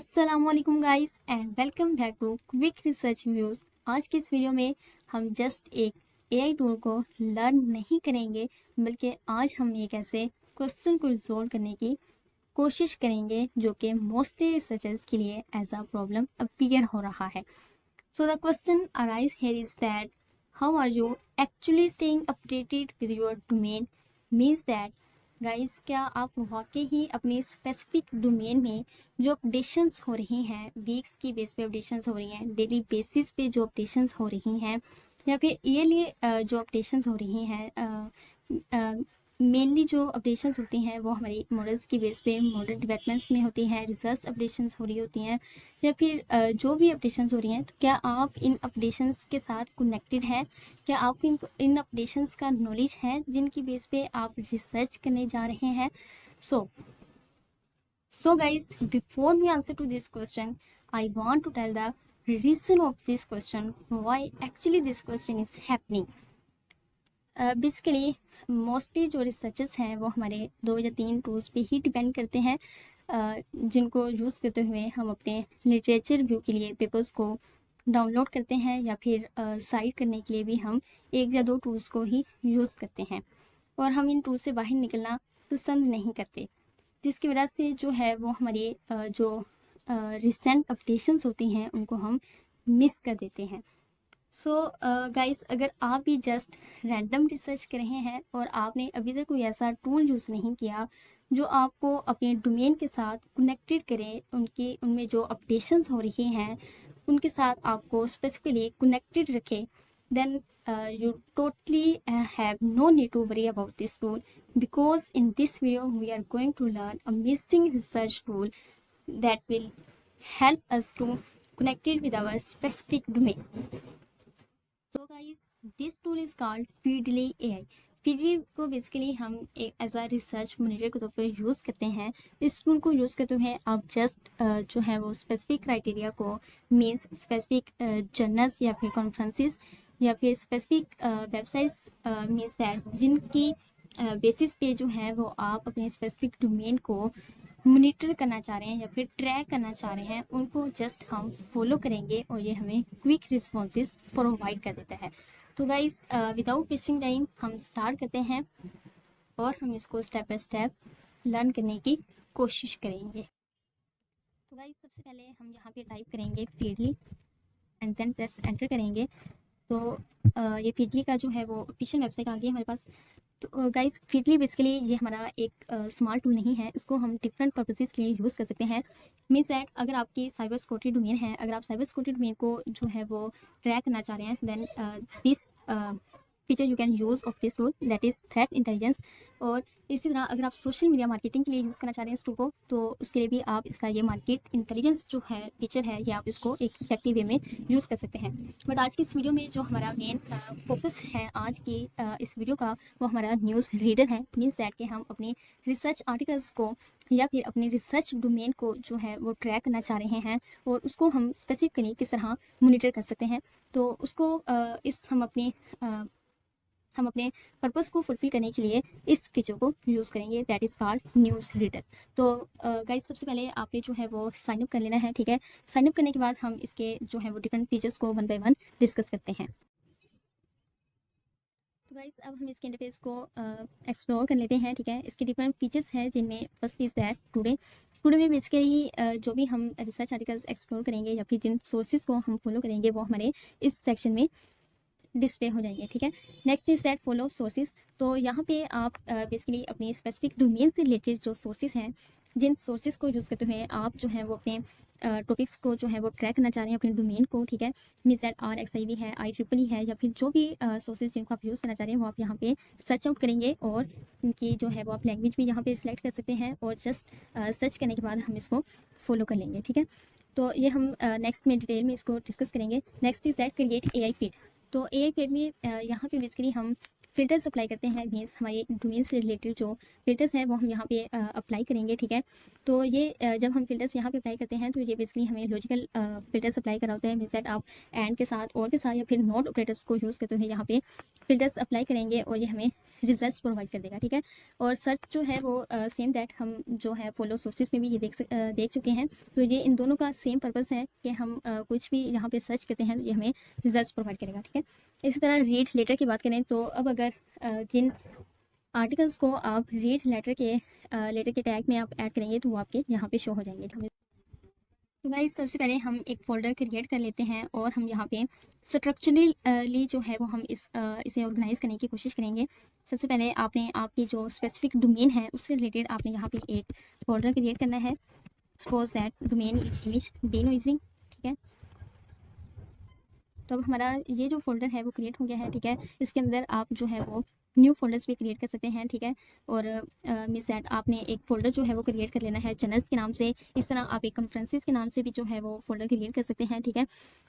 अस्सलामुअलैकुम guys and welcome back to quick research views. आज की इस वीडियो में हम जस्ट एक एआई टूल को लर्न नहीं करेंगे, बल्कि आज हम एक ऐसे क्वेश्चन को रिजॉल्व करने की कोशिश करेंगे जो कि मोस्टली रिसर्चर्स के लिए एज अ प्रॉब्लम अपीयर हो रहा है। So the question arise here is that how are you actually staying updated with your domain. Means that guys, क्या आप वाकई ही अपने स्पेसिफिक डोमेन में जो अपडेशंस हो रही हैं, वीक्स की बेस पे अपडेशंस हो रही हैं, डेली बेसिस पे जो अपडेशंस हो रही हैं, या फिर ईयरली जो अपडेशंस हो रही हैं, मेनली जो अपडेशंस होती हैं वो हमारी मॉडल्स की बेस पे मॉडल डेवलपमेंट्स में होती हैं, रिसर्च अपडेशंस हो रही होती हैं, या फिर जो भी अपडेशंस हो रही हैं, तो क्या आप इन अपडेशंस के साथ कनेक्टेड हैं? क्या आपको इन अपडेशंस का नॉलेज है जिनकी बेस पे आप रिसर्च करने जा रहे हैं? So guys, before we answer to this question, I want to tell the reason of this question, why actually this question is happening. Basically mostly जो रिसर्चर्स हैं वो हमारे 2 या 3 टूल्स पे ही डिपेंड करते हैं, जिनको यूज़ करते हुए हम अपने लिटरेचर रिव्यू के लिए पेपर्स को डाउनलोड करते हैं, या फिर साइट करने के लिए भी हम 1 या 2 टूल्स को ही यूज़ करते हैं, और हम इन टूल्स से बाहर निकलना पसंद नहीं करते, जिसकी वजह से जो है वो हमारी जो रिसेंट अपडेशंस होती हैं उनको हम मिस कर देते हैं। सो गाइस, अगर आप भी जस्ट रैंडम रिसर्च कर रहे हैं और आपने अभी तक कोई ऐसा टूल यूज़ नहीं किया जो आपको अपने डोमेन के साथ कनेक्टेड करे, उनमें जो अपडेशंस हो रही हैं उनके साथ आपको स्पेसिफिकली कनेक्टेड रखे, then you totally have no need to worry about this tool, because in this video we are going to learn a missing research tool that will help us to connect it with our specific domain. So guys, this tool is called Feedly AI. Feedly को basically हम एक as a research monitor के तौर पर use करते हैं। इस tool को यूज़ करते हुए आप जस्ट जो है वो स्पेसिफिक क्राइटेरिया को, मीन्स स्पेसिफिक जर्नल्स या फिर कॉन्फ्रेंसेस या फिर स्पेसिफिक वेबसाइट्स, मीन्स दैट जिनकी बेसिस पे जो है वो आप अपने स्पेसिफिक डोमेन को मॉनिटर करना चाह रहे हैं या फिर ट्रैक करना चाह रहे हैं, उनको जस्ट हम फॉलो करेंगे और ये हमें क्विक रिस्पॉन्सेज प्रोवाइड कर देता है। तो गाइस, विदाउट वेस्टिंग टाइम हम स्टार्ट करते हैं और हम इसको स्टेप बाय स्टेप लर्न करने की कोशिश करेंगे। तो गाइस, सबसे पहले हम यहाँ पे टाइप करेंगे Feedly and then press enter करेंगे। तो ये फीडली का जो है वो ऑफिशियल वेबसाइट आ गई हमारे पास। तो गाइस, फीडली बेसिकली ये हमारा एक स्मॉल टूल नहीं है, इसको हम डिफरेंट पर्पसेस के लिए यूज़ कर सकते हैं। मीन्स दैट अगर आपकी साइबर सिक्योरिटी डोमेन है, अगर आप साइबर सिक्योरिटी डोमेन को जो है वो ट्रैक करना चाह रहे हैं, then this feature you can use of this tool, that is threat intelligence. और इसी तरह अगर आप सोशल मीडिया मार्केटिंग के लिए यूज़ करना चाह रहे हैं इस टूल को, तो उसके लिए भी आप इसका ये मार्केट इंटेलिजेंस जो है फीचर है, ये आप इसको एक इफेक्टिव वे में यूज़ कर सकते हैं। बट आज की इस वीडियो में जो हमारा मेन फोकस है आज की इस वीडियो का, वो हमारा न्यूज़ रीडर है। मीन्स दैट कि हम अपने रिसर्च आर्टिकल्स को या फिर अपने रिसर्च डोमेन को जो है वो ट्रैक करना चाह रहे हैं और उसको हम स्पेसिफिकली किस तरह मॉनिटर कर सकते हैं। तो उसको हम अपने पर्पस को फुलफिल करने के लिए इस फीचर को यूज़ करेंगे, that is called news reader. तो गाइस, सबसे पहले आपने जो है वो साइनअप कर लेना है, ठीक है। साइनअप करने के बाद हम इसके जो है वो डिफरेंट फीचर्स को 1 बाय 1 डिस्कस करते हैं। तो गाइस, अब हम इसके इंटरफेस को एक्सप्लोर कर लेते हैं, ठीक है। इसके डिफरेंट फीचर्स हैं, जिनमें फर्स्ट इज़ दैट टुडे में बेसिकली जो भी हम रिसर्च आर्टिकल्स एक्सप्लोर करेंगे या फिर जिन सोर्सेज को हम फॉलो करेंगे वो हमारे इस सेक्शन में डिस्प्ले हो जाएंगे, ठीक है। Next is that follow sources. तो यहाँ पे आप बेसिकली अपने स्पेसिफिक डोमेन से रिलेटेड जो सोर्सेज हैं, जिन सोर्सेज को यूज़ करते हुए आप जो है वो अपने टॉपिक्स को जो है वो ट्रैक करना चाह रहे हैं, अपने डोमेन को, ठीक है। मीन्स दैट RXIV है, IEEE है, या फिर जो भी सोर्सेज जिनको आप यूज़ करना चाह रहे हैं वो आप यहाँ पे सर्च आउट करेंगे, और इनकी जो है वो आप लैंग्वेज भी यहाँ पे सिलेक्ट कर सकते हैं, और जस्ट सर्च करने के बाद हम इसको फॉलो कर लेंगे, ठीक है। तो ये हम नेक्स्ट में डिटेल में इसको डिस्कस करेंगे। Next is that create AI feed. तो AI फीड में यहाँ पे बेसिकली हम फ़िल्टर्स अप्लाई करते हैं, मीन्स हमारे डोमेन से रिलेटेड जो फ़िल्टर्स हैं वो हम यहाँ पे अप्लाई करेंगे, ठीक है। तो ये जब हम फ़िल्टर्स यहाँ पे अप्लाई करते हैं तो ये बेसिकली हमें लॉजिकल फ़िल्टर्स अप्लाई करा होता है, मीन्स दैट आप एंड के साथ और के साथ या फिर नॉट ऑपरेटर्स को यूज़ करते हुए यहाँ पे फ़िल्टर्स अप्लाई करेंगे और ये हमें रिजल्ट्स प्रोवाइड कर देगा, ठीक है। और सर्च जो है वो सेम दैट हम जो है फॉलो सोर्सेज में भी ये देख चुके हैं। तो ये इन दोनों का सेम पर्पस है कि हम कुछ भी यहाँ पे सर्च करते हैं तो ये हमें रिजल्ट्स प्रोवाइड करेगा, ठीक है। इसी तरह रीड लेटर की बात करें तो अब अगर जिन आर्टिकल्स को आप रीड लेटर के टैग में आप ऐड करेंगे तो वो आपके यहाँ पे शो हो जाएंगे। तो गाइस सबसे पहले हम एक फ़ोल्डर क्रिएट कर लेते हैं और हम यहाँ पे स्ट्रक्चरली जो है वो हम इसे ऑर्गेनाइज करने की कोशिश करेंगे। सबसे पहले आपने आपकी जो स्पेसिफिक डोमेन है उससे रिलेटेड आपने यहाँ पे एक फ़ोल्डर क्रिएट करना है। सपोज दैट डोमेन इमेज डिनोइजिंग, ठीक है। तो अब हमारा ये जो फ़ोल्डर है वो क्रिएट हो गया है, ठीक है। इसके अंदर आप जो है वो न्यू फोल्डर्स भी क्रिएट कर सकते हैं, ठीक है। और मिस एट आपने एक फ़ोल्डर जो है वो क्रिएट कर लेना है चैनल्स के नाम से। इस तरह आप एक कॉन्फ्रेंसेस के नाम से भी जो है वो फ़ोल्डर क्रिएट कर सकते हैं, ठीक है।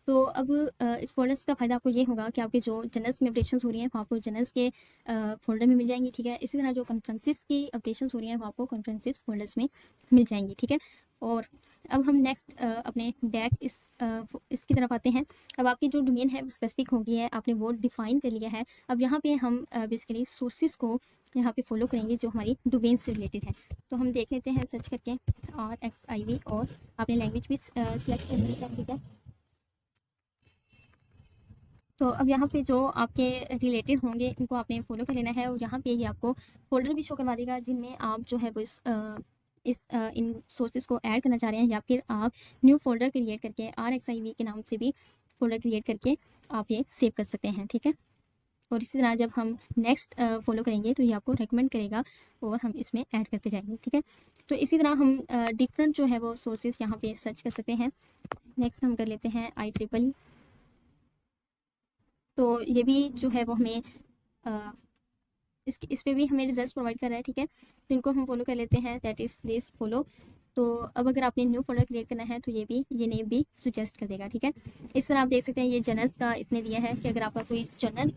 तो अब इस फोल्डर्स का फ़ायदा आपको ये होगा कि आपके जो चैनल्स में अपडेशंस हो रही हैं वो आपको चैनल्स के फ़ोल्डर में मिल जाएंगी, ठीक है। इसी तरह जो कॉन्फ्रेंसेस की अपडेशंस हो रही हैं वो आपको कॉन्फ्रेंसेस फोल्डर्स में मिल जाएंगी, ठीक है। और अब हम नेक्स्ट अपने बैक इसकी तरफ आते हैं। अब आपकी जो डोमेन है वो स्पेसिफिक हो गई है, आपने वो डिफाइन कर लिया है। अब यहाँ पे हम बेसिकली सोर्सेज को यहाँ पे फॉलो करेंगे जो हमारी डोमेन से रिलेटेड है। तो हम देख लेते हैं सर्च करके RXIV और आपने लैंग्वेज भी सिलेक्ट कर ली है, ठीक है। तो अब यहाँ पे जो आपके रिलेटेड होंगे इनको आपने फॉलो कर लेना है और यहाँ पे ये आपको फोल्डर भी शो करवा देगा जिनमें आप जो है वो इन सोर्सेज को ऐड करना चाह रहे हैं, या फिर आप न्यू फोल्डर क्रिएट करके RXIV के नाम से भी फोल्डर क्रिएट करके आप ये सेव कर सकते हैं, ठीक है। और इसी तरह जब हम नेक्स्ट फॉलो करेंगे तो ये आपको रेकमेंड करेगा और हम इसमें ऐड करते जाएंगे, ठीक है। तो इसी तरह हम डिफरेंट जो है वो सोर्सेज यहाँ पे सर्च कर सकते हैं। नेक्स्ट हम कर लेते हैं IEEE। तो ये भी जो है वो हमें इस पे भी हमें रिजल्ट्स प्रोवाइड कर रहा है, ठीक है। तो इनको हम फॉलो कर लेते हैं, दैट इज़ दिस फॉलो। तो अब अगर आपने न्यू फोल्डर क्रिएट करना है तो ये नेम भी सुजेस्ट कर देगा, ठीक है। इस तरह आप देख सकते हैं ये जर्नल्स का इसने दिया है कि अगर आपका कोई जर्नल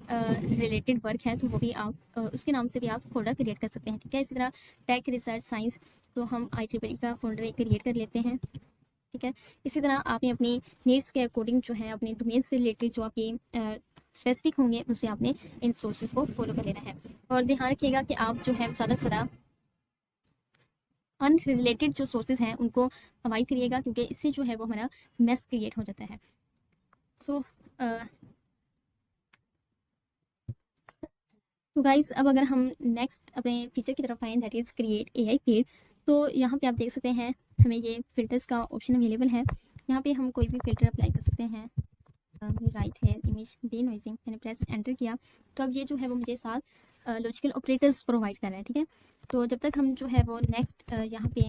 रिलेटेड वर्क है तो वो भी आप उसके नाम से भी आप फोल्डर क्रिएट कर सकते हैं, ठीक है। इसी तरह टेक रिसर्च साइंस, तो हम IEEE का फोल्डर एक क्रिएट कर लेते हैं, ठीक है। इसी तरह आपने अपनी नीड्स के अकॉर्डिंग जो है अपने डोमेन से रिलेटेड जो आपकी स्पेसिफिक होंगे उनसे आपने इन सोर्सेज को फॉलो कर लेना है। और ध्यान रखिएगा कि आप जो है ज़्यादा से ज़्यादा अनरिलेटेड जो सोर्सेज हैं उनको अवॉइड करिएगा, क्योंकि इससे जो है वो हमारा मेस क्रिएट हो जाता है। सो तो गाइस अब अगर हम नेक्स्ट अपने फीचर की तरफ आएँ, that is create AI feed. तो यहाँ पे आप देख सकते हैं हमें ये फिल्टर्स का ऑप्शन अवेलेबल है। यहाँ पे हम कोई भी फिल्टर अप्लाई कर सकते हैं। राइट है इमेज डिनोइजिंग, मैंने प्रेस एंटर किया तो अब ये जो है वो मुझे साथ लॉजिकल ऑपरेटर्स प्रोवाइड कर रहा है, ठीक है। तो जब तक हम जो है वो नेक्स्ट यहाँ पे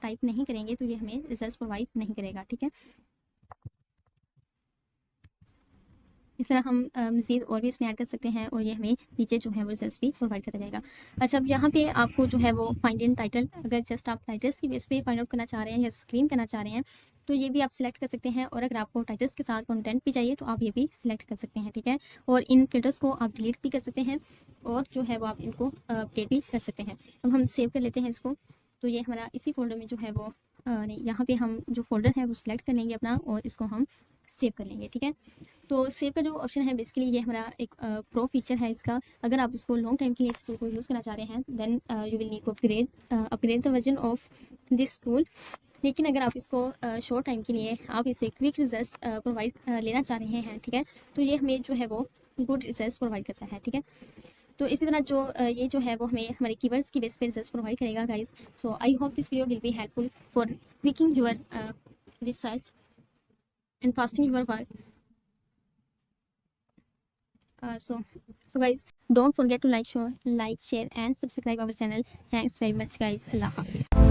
टाइप नहीं करेंगे तो ये हमें रिजल्ट्स प्रोवाइड नहीं करेगा, ठीक है। इस तरह हम मज़ीद और भी इसमें ऐड कर सकते हैं और ये हमें नीचे जो है वो रिजल्ट्स भी प्रोवाइड करता जाएगा। अच्छा, अब यहाँ पे आपको जो है वो फाइंड इन टाइटल, अगर जस्ट आप टाइटल्स की बेस पे फाइंड आउट करना चाह रहे हैं या स्क्रीन करना चाह रहे हैं तो ये भी आप सिलेक्ट कर सकते हैं। और अगर आपको टाइटल्स के साथ कंटेंट भी चाहिए तो आप ये भी सिलेक्ट कर सकते हैं, ठीक है। और इन फिल्टर्स को आप डिलीट भी कर सकते हैं और जो है वो आप इनको अपडेट भी कर सकते हैं। अब हम सेव कर लेते हैं इसको। तो ये हमारा इसी फोल्डर में जो है वो नहीं, यहाँ पे हम जो फोल्डर है वो सिलेक्ट कर लेंगे अपना और इसको हम सेव कर लेंगे, ठीक है। तो सेव का जो ऑप्शन है बेसिकली ये हमारा एक प्रो फीचर है इसका। अगर आप इसको लॉन्ग टाइम के लिए इस टूल को यूज़ करना चाह रहे हैं then you will need to upgrade the version of this tool. लेकिन अगर आप इसको शॉर्ट टाइम के लिए आप इसे क्विक रिजल्ट्स प्रोवाइड लेना चाह रहे हैं, ठीक है, तो ये हमें जो है वो गुड रिजल्ट्स प्रोवाइड करता है, ठीक है। तो इसी तरह जो ये जो है वो हमें हमारे कीवर्ड्स की बेस पे रिजल्ट्स प्रोवाइड करेगा guys. So I hope this video will be helpful for क्विकिंग your research and fasting your work. So guys, don't forget to like, share and subscribe our channel. Thanks very much guys. Allah Hafiz.